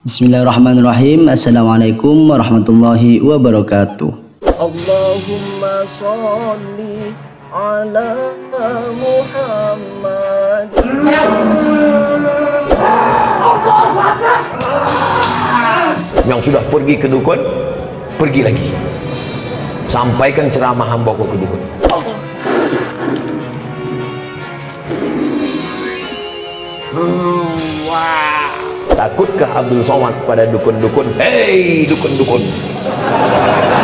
Bismillahirrahmanirrahim. Assalamualaikum warahmatullahi wabarakatuh. Allahumma sholli ala Muhammad. Yang sudah pergi ke dukun, pergi lagi. Sampaikan ceramah hambaku ke dukun. Takutkah Abdul Somad pada dukun-dukun? Hei dukun-dukun,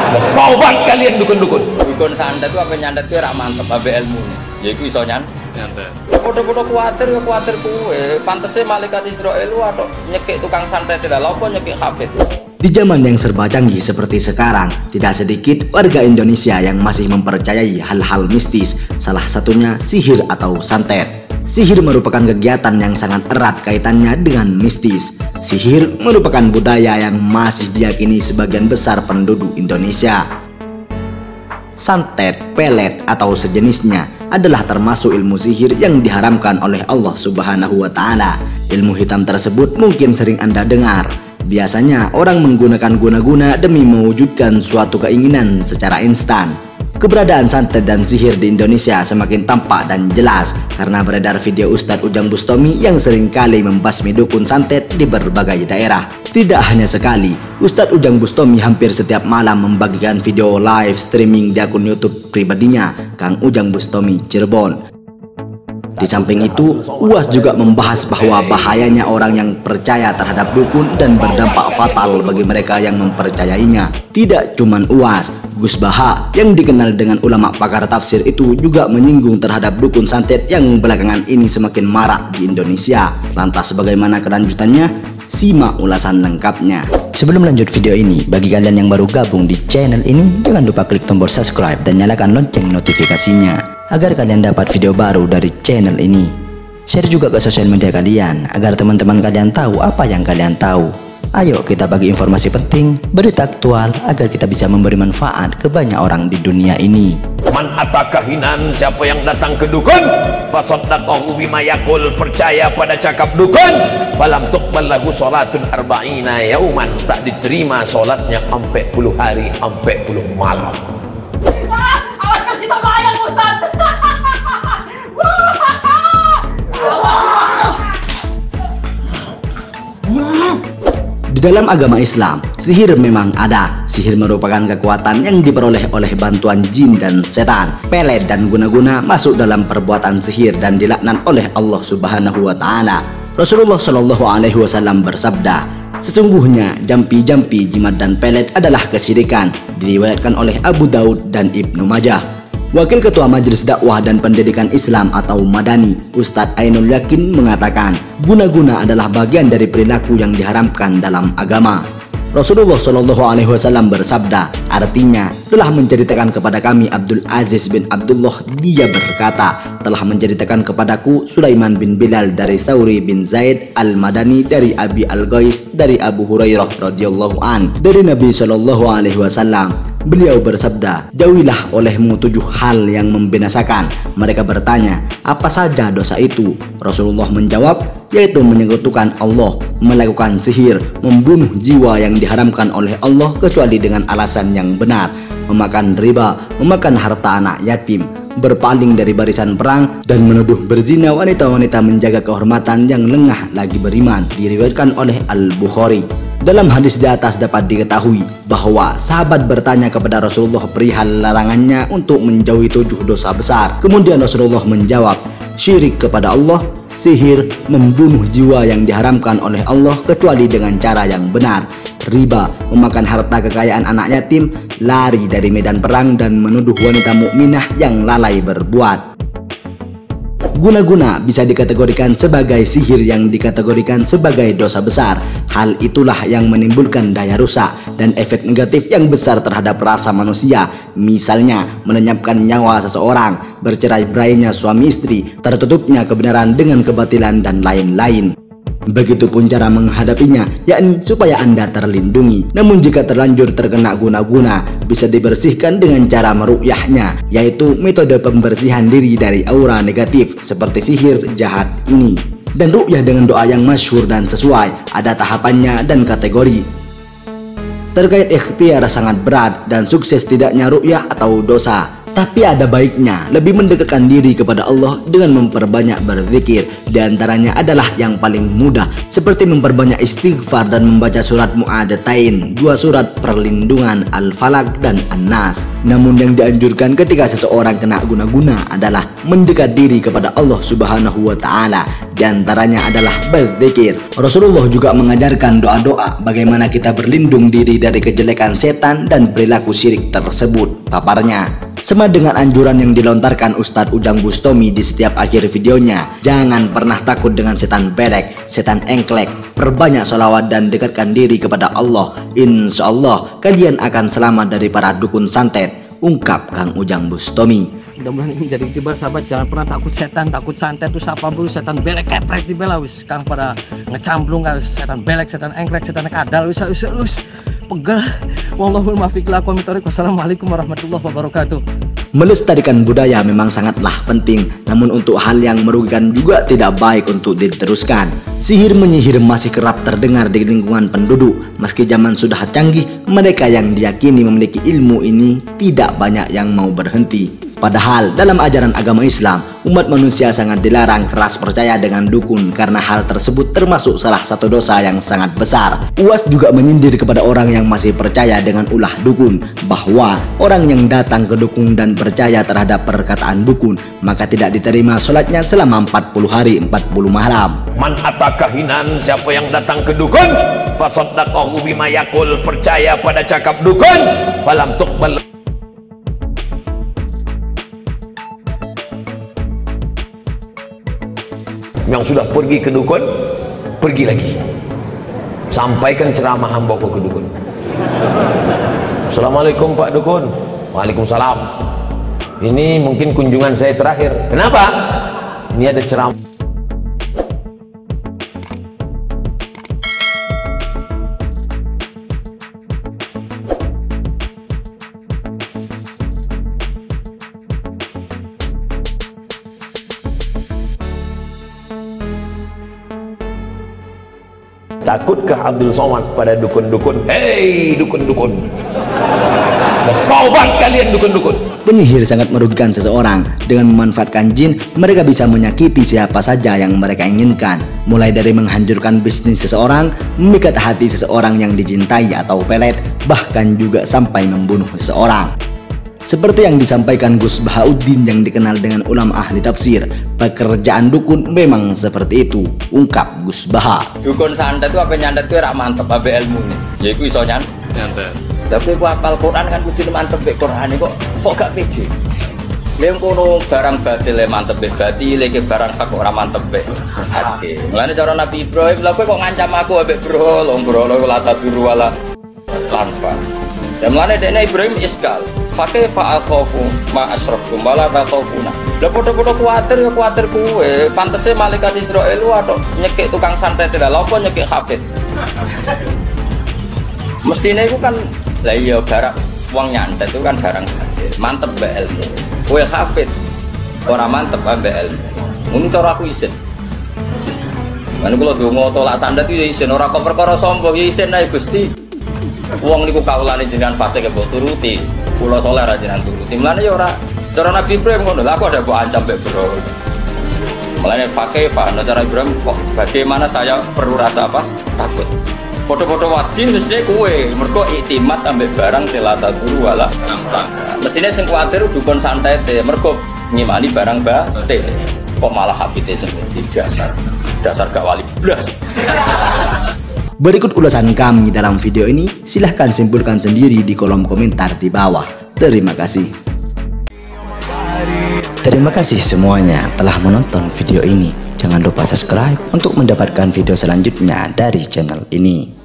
bertaubat kalian dukun-dukun. Dukun santet itu apa nyantet itu rak mantep abe ilmu nih. Ya iku iso nyantet. Podo-podo kuatir kuwe. Pantese malaikat Israil waduh nyekik tukang santet tidak lopo nyekik hafid. Di zaman yang serba canggih seperti sekarang, tidak sedikit warga Indonesia yang masih mempercayai hal-hal mistis, salah satunya sihir atau santet. Sihir merupakan kegiatan yang sangat erat kaitannya dengan mistis. Sihir merupakan budaya yang masih diyakini sebagian besar penduduk Indonesia. Santet, pelet, atau sejenisnya adalah termasuk ilmu sihir yang diharamkan oleh Allah Subhanahu wa Ta'ala. Ilmu hitam tersebut mungkin sering Anda dengar. Biasanya orang menggunakan guna-guna demi mewujudkan suatu keinginan secara instan. Keberadaan santet dan sihir di Indonesia semakin tampak dan jelas karena beredar video Ustadz Ujang Bustami yang seringkali membasmi dukun santet di berbagai daerah. Tidak hanya sekali, Ustadz Ujang Bustami hampir setiap malam membagikan video live streaming di akun YouTube pribadinya, Kang Ujang Bustami Cirebon. Di samping itu, UAS juga membahas bahwa bahayanya orang yang percaya terhadap dukun dan berdampak fatal bagi mereka yang mempercayainya. Tidak cuman UAS, Gus Baha yang dikenal dengan ulama pakar tafsir itu juga menyinggung terhadap dukun santet yang belakangan ini semakin marak di Indonesia. Lantas bagaimana kelanjutannya? Simak ulasan lengkapnya. Sebelum lanjut video ini, bagi kalian yang baru gabung di channel ini, jangan lupa klik tombol subscribe dan nyalakan lonceng notifikasinya agar kalian dapat video baru dari channel ini. Share juga ke sosial media kalian agar teman-teman kalian tahu apa yang kalian tahu. Ayo kita bagi informasi penting, berita aktual agar kita bisa memberi manfaat ke banyak orang di dunia ini. Man atakahinan, siapa yang datang ke dukun, fasaddaqahu bima yaqul, percaya pada cakap dukun, falam tuqbal lahu salatun arba'ina yauman, tak diterima salatnya 40 hari 40 malam. Awas kasih tahu ayam Ustaz. Di dalam agama Islam, sihir memang ada. Sihir merupakan kekuatan yang diperoleh oleh bantuan jin dan setan. Pelet dan guna-guna masuk dalam perbuatan sihir dan dilaknat oleh Allah Subhanahu wa Ta'ala. Rasulullah Shallallahu Alaihi Wasallam bersabda, sesungguhnya jampi-jampi, jimat dan pelet adalah kesyirikan. Diriwayatkan oleh Abu Daud dan Ibnu Majah. Wakil Ketua Majelis Dakwah dan Pendidikan Islam atau Madani, Ustadz Ainul Yakin mengatakan, guna-guna adalah bagian dari perilaku yang diharamkan dalam agama. Rasulullah Shallallahu Alaihi Wasallam bersabda, artinya telah menceritakan kepada kami Abdul Aziz bin Abdullah, dia berkata, telah menceritakan kepadaku Sulaiman bin Bilal dari Sauri bin Zaid al-Madani dari Abi al-Ghais dari Abu Hurairah radhiyallahu an dari Nabi Shallallahu Alaihi Wasallam. Beliau bersabda, jauhilah olehmu 7 hal yang membinasakan. Mereka bertanya, apa saja dosa itu? Rasulullah menjawab, yaitu menyekutukan Allah, melakukan sihir, membunuh jiwa yang diharamkan oleh Allah kecuali dengan alasan yang benar, memakan riba, memakan harta anak yatim, berpaling dari barisan perang, dan menuduh berzina wanita-wanita menjaga kehormatan yang lengah lagi beriman. Diriwayatkan oleh Al-Bukhari. Dalam hadis di atas dapat diketahui bahwa sahabat bertanya kepada Rasulullah perihal larangannya untuk menjauhi 7 dosa besar. Kemudian Rasulullah menjawab, syirik kepada Allah, sihir, membunuh jiwa yang diharamkan oleh Allah kecuali dengan cara yang benar, riba, memakan harta kekayaan anak yatim, lari dari medan perang, dan menuduh wanita mukminah yang lalai berbuat. Guna-guna bisa dikategorikan sebagai sihir yang dikategorikan sebagai dosa besar. Hal itulah yang menimbulkan daya rusak dan efek negatif yang besar terhadap rasa manusia. Misalnya melenyapkan nyawa seseorang, bercerai-berainya suami istri, tertutupnya kebenaran dengan kebatilan, dan lain-lain. Begitupun cara menghadapinya, yakni supaya Anda terlindungi. Namun jika terlanjur terkena guna-guna, bisa dibersihkan dengan cara meruqyahnya, yaitu metode pembersihan diri dari aura negatif seperti sihir jahat ini. Dan ru'yah dengan doa yang masyhur dan sesuai, ada tahapannya dan kategori. Terkait ikhtiar sangat berat dan sukses tidaknya ru'yah atau dosa. Tapi ada baiknya lebih mendekatkan diri kepada Allah dengan memperbanyak berzikir. Di antaranya adalah yang paling mudah, seperti memperbanyak istighfar dan membaca surat Mu'adatain, 2 surat perlindungan Al-Falaq dan An-Nas. Namun yang dianjurkan ketika seseorang kena guna-guna adalah mendekat diri kepada Allah Subhanahu wa Ta'ala. Di antaranya adalah berzikir. Rasulullah juga mengajarkan doa-doa bagaimana kita berlindung diri dari kejelekan setan dan perilaku syirik tersebut. Paparnya sama dengan anjuran yang dilontarkan Ustadz Ujang Bustami di setiap akhir videonya. Jangan pernah takut dengan setan belek, setan engklek. Perbanyak sholawat dan dekatkan diri kepada Allah. Insya Allah kalian akan selamat dari para dukun santet, ungkap Kang Ujang Bustami. Mudah-mudahan ini jadi tiba sahabat, jangan pernah takut setan, takut santet itu siapa bro, setan belek keprek di bela wis kang pada ngecamplung wis, setan belek, setan engklek, setan kadal wis pegel. Wallahul muwaffiq ila aqwamit thoriq. Wassalamualaikum warahmatullahi wabarakatuh. Melestarikan budaya memang sangatlah penting, namun untuk hal yang merugikan juga tidak baik untuk diteruskan. Sihir menyihir masih kerap terdengar di lingkungan penduduk. Meski zaman sudah canggih, mereka yang diyakini memiliki ilmu ini tidak banyak yang mau berhenti. Padahal dalam ajaran agama Islam, umat manusia sangat dilarang keras percaya dengan dukun karena hal tersebut termasuk salah satu dosa yang sangat besar. UAS juga menyindir kepada orang yang masih percaya dengan ulah dukun, bahwa orang yang datang ke dukun dan percaya terhadap perkataan dukun, maka tidak diterima sholatnya selama 40 hari 40 malam. Man atakahinan, siapa yang datang ke dukun, fasaddaqahu bima yaqul, percaya pada cakap dukun, falam tuqbal. Yang sudah pergi ke dukun, pergi lagi, sampaikan ceramah hamba ke dukun. Assalamualaikum Pak Dukun. Waalaikumsalam. Ini mungkin kunjungan saya terakhir. Kenapa? Ini ada ceramah. Takutkah Abdul Somad pada dukun-dukun? Hei dukun-dukun, bertaubat kalian dukun-dukun. Penyihir sangat merugikan seseorang. Dengan memanfaatkan jin, mereka bisa menyakiti siapa saja yang mereka inginkan. Mulai dari menghancurkan bisnis seseorang, memikat hati seseorang yang dicintai atau pelet, bahkan juga sampai membunuh seseorang. Seperti yang disampaikan Gus Bahauddin yang dikenal dengan ulama ahli tafsir, pekerjaan dukun memang seperti itu, ungkap Gus Baha. Dukun santet itu apa nyantet itu rak mantep abe ilmu nih. Ya iku iso nyantet. Tapi ku hafal Quran kan kudu mantep be Quran kok gak pede. Lha ngono barang batil mantep be batil, iki barang hak ora mantep be hak. Mulane cara Nabi Ibrahim lha kowe kok ngancam aku ambek bro, la taduru wala lanfa. Dan mulane dekne Ibrahim iskal. Fakih fa'akhofu ma'asyrakum wala takhofuna. Lah padha-padha kuwatir ya kuwatir kuwe. Pantese malaikat Israil wae nyekik tukang santet lha apa nyekik hafid. Mestine iku kan lah iya barang wong nyantet itu kan barang mantep mbek ilmu. Kowe hafid ora mantep mbek ilmu. Mun cara aku isin. Kan kula donga tolak santet ya isin ora kok perkara sombong ya isin ae Gusti. Wong niku kawulane jenengan fase ke mbok turuti. Kula saleh ra jenengan turuti. Mulane ya ora cara Nabi Ibrahim ngono. Lah aku ada mbok ancam mbek bro. Mulane fakih fa cara Ibrahim kok bagaimana saya perlu rasa apa? Takut. Foto-foto wajib mesti kowe mergo iktimat ambek barang selata guru wala amtang. Mestine sing kuwatir dukun santet mergo ngimani barang batil. Kok malah hafite sendiri dasar gak wali blas. Berikut ulasan kami dalam video ini, silahkan simpulkan sendiri di kolom komentar di bawah. Terima kasih. Terima kasih semuanya telah menonton video ini. Jangan lupa subscribe untuk mendapatkan video selanjutnya dari channel ini.